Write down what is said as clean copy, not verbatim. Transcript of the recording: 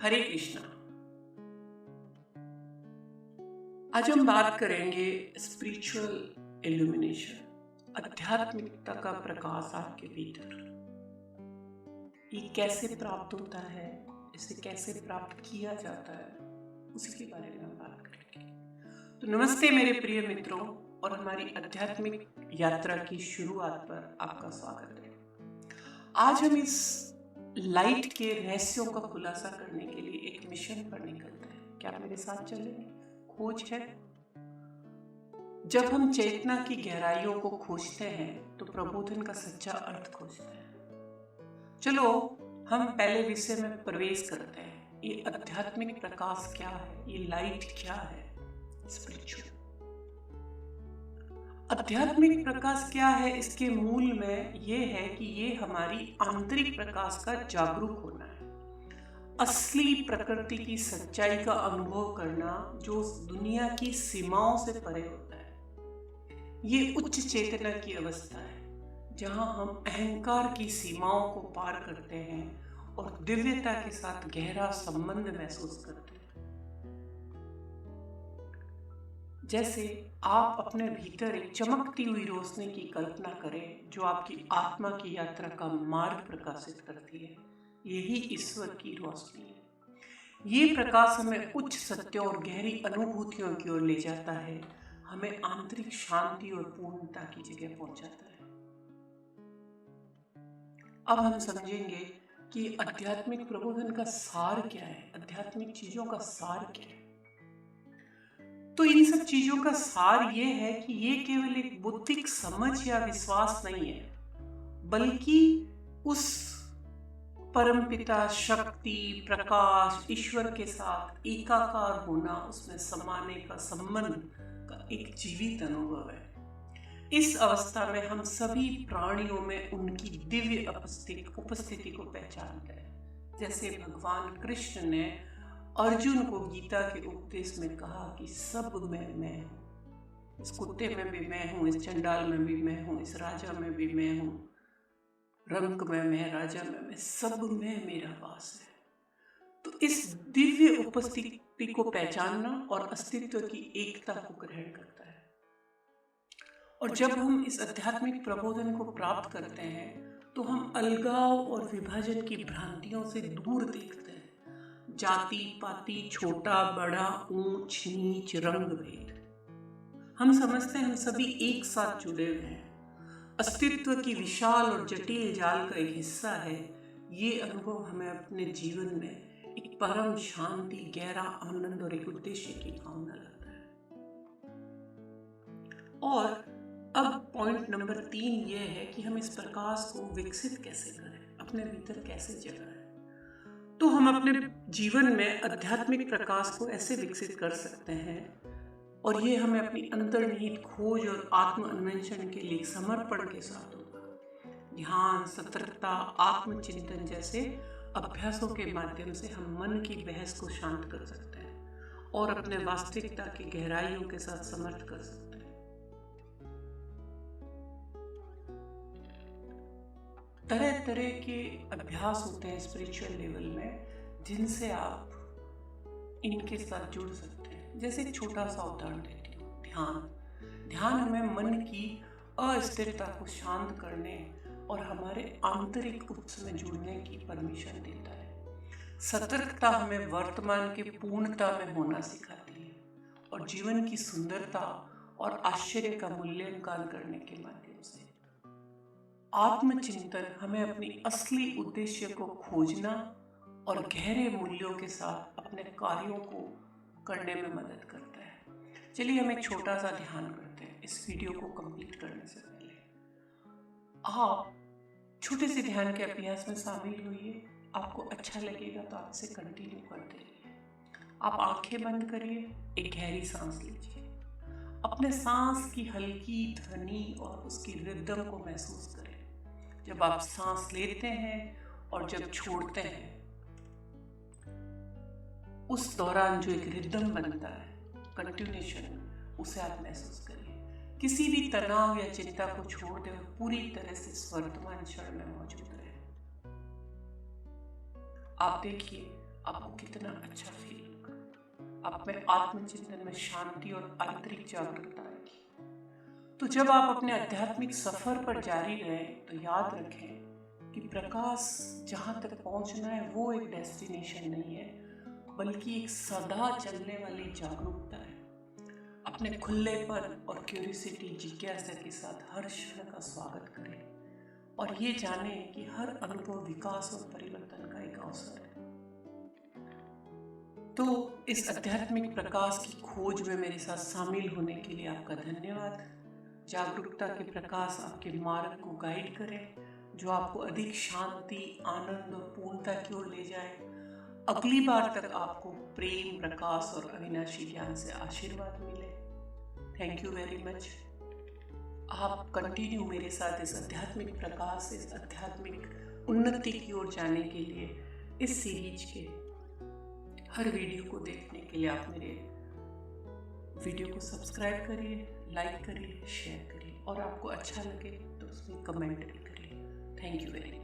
हरे कृष्णा। आज हम बात करेंगे स्पिरिचुअल इल्यूमिनेशन, आध्यात्मिकता का प्रकाश आपके भीतर। ये कैसे प्राप्त होता है, इसे कैसे प्राप्त किया जाता है, उसी के बारे में हम बात करेंगे। तो नमस्ते मेरे प्रिय मित्रों, और हमारी आध्यात्मिक यात्रा की शुरुआत पर आपका स्वागत है। आज हम इस लाइट के रहस्यों का खुलासा करने के लिए एक मिशन पर निकलते हैं। क्या आप मेरे साथ चलेंगे? खोज है। जब हम चेतना की गहराइयों को खोजते हैं तो प्रबोधन का सच्चा अर्थ खोजते हैं। चलो हम पहले विषय में प्रवेश करते हैं। ये आध्यात्मिक प्रकाश क्या है, ये लाइट क्या है? स्पिरिचुअल आध्यात्मिक प्रकाश क्या है? इसके मूल में ये है कि ये हमारी आंतरिक प्रकाश का जागरूक होना है, असली प्रकृति की सच्चाई का अनुभव करना जो दुनिया की सीमाओं से परे होता है। ये उच्च चेतना की अवस्था है जहां हम अहंकार की सीमाओं को पार करते हैं और दिव्यता के साथ गहरा संबंध महसूस करते हैं। जैसे आप अपने भीतर एक चमकती हुई रोशनी की कल्पना करें जो आपकी आत्मा की यात्रा का मार्ग प्रकाशित करती है। यही ईश्वर की रोशनी है। ये प्रकाश हमें उच्च सत्यों और गहरी अनुभूतियों की ओर ले जाता है, हमें आंतरिक शांति और पूर्णता की जगह पहुंचाता है। अब हम समझेंगे कि आध्यात्मिक प्रबोधन का सार क्या है, आध्यात्मिक चीजों का सार क्या है। तो इन सब चीजों का सार ये है कि ये केवल एक बुद्धिक समझ या विश्वास नहीं है, बल्कि उस परमपिता शक्ति प्रकाश ईश्वर के साथ एकाकार होना, उसमें समाने का संबंध का एक जीवित अनुभव है। इस अवस्था में हम सभी प्राणियों में उनकी दिव्य उपस्थिति को पहचानते हैं। जैसे भगवान कृष्ण ने अर्जुन को गीता के उपदेश में कहा कि सब में मैं हूँ। इस कुत्ते में भी मैं हूँ, इस चंडाल में भी मैं हूँ, इस राजा में भी मैं हूँ, रंक में मैं, राजा में मैं, सब में मेरा वास है। तो इस दिव्य उपस्थिति को पहचानना और अस्तित्व की एकता को ग्रहण करता है। और जब हम इस आध्यात्मिक प्रबोधन को प्राप्त करते हैं तो हम अलगाव और विभाजन की भ्रांतियों से दूर देखते हैं। जाति पाति, छोटा बड़ा, ऊंच नीच, रंग भेद, हम समझते हैं हम सभी एक साथ जुड़े हुए हैं। अस्तित्व की विशाल और जटिल जाल का एक हिस्सा है। ये अनुभव हमें अपने जीवन में एक परम शांति, गहरा आनंद और एक उद्देश्य की भावना लाता है। और अब पॉइंट नंबर 3 ये है कि हम इस प्रकाश को विकसित कैसे करें, अपने भीतर कैसे जगाएं। तो हम अपने जीवन में आध्यात्मिक प्रकाश को ऐसे विकसित कर सकते हैं, और ये हमें अपनी अंतर्निहित खोज और आत्म अन्वेषण के लिए समर्पण के साथ होगा। ध्यान, सतर्कता, आत्मचिंतन जैसे अभ्यासों के माध्यम से हम मन की बहस को शांत कर सकते हैं और अपने वास्तविकता की गहराइयों के साथ समर्थ कर सकते हैं। तरह तरह के अभ्यास होते हैं स्पिरिचुअल लेवल में जिनसे आप इनके साथ जुड़ सकते हैं। जैसे एक छोटा सा उदाहरण देती हूँ, ध्यान हमें मन की अस्थिरता को शांत करने और हमारे आंतरिक उत्स में जुड़ने की परमिशन देता है। सतर्कता हमें वर्तमान के पूर्णता में होना सिखाती है और जीवन की सुंदरता और आश्चर्य का मूल्यांकन करने के माध्यम से। आत्मचिंतन हमें अपनी असली उद्देश्य को खोजना और गहरे मूल्यों के साथ अपने कार्यों को करने में मदद करता है। चलिए हम एक छोटा सा ध्यान करते हैं इस वीडियो को कंप्लीट करने से पहले। आप छोटे से ध्यान के अभ्यास में शामिल होइए। आपको अच्छा लगेगा तो आप इसे कंटिन्यू करते रहिए। आप आंखें बंद करिए, एक गहरी सांस लीजिए। अपने सांस की हल्की ध्वनि और उसकी रिदम को महसूस करें। जब आप सांस लेते हैं और जब छोड़ते हैं, उस दौरान जो एक रिदम बनता है, कंटिन्यूएशन, उसे आप महसूस करिए। किसी भी तनाव या चिंता को छोड़ दें और पूरी तरह से इस वर्तमान क्षण में मौजूद रहें। आप देखिए आपको कितना अच्छा फील होगा, आप में आत्मचिंतन में शांति और आंतरिक जागरूकता आएगी। तो जब आप अपने आध्यात्मिक सफर पर जारी रहें तो याद रखें कि प्रकाश जहाँ तक पहुँचना है वो एक डेस्टिनेशन नहीं है, बल्कि एक सदा चलने वाली जागरूकता है। अपने खुलेपन और क्यूरियोसिटी, जिज्ञासा के साथ हर क्षण का स्वागत करें और ये जाने कि हर अनुभव विकास और परिवर्तन का एक अवसर है। तो इस आध्यात्मिक प्रकाश की खोज में मेरे साथ शामिल होने के लिए आपका धन्यवाद। जागरूकता के प्रकाश आपके मार्ग को गाइड करें, जो आपको अधिक शांति, आनंद और पूर्णता की ओर ले जाए। अगली बार तक आपको प्रेम, प्रकाश और अविनाशी ज्ञान से आशीर्वाद मिले। Thank you very much. आप कंटिन्यू मेरे साथ इस आध्यात्मिक प्रकाश, इस आध्यात्मिक उन्नति की ओर जाने के लिए इस सीरीज के हर वीडियो को देखने के लिए आप मेरे वीडियो को सब्सक्राइब करिए, लाइक करिए, शेयर करिए और आपको अच्छा लगे तो उसमें कमेंट भी करिए। Thank you very much.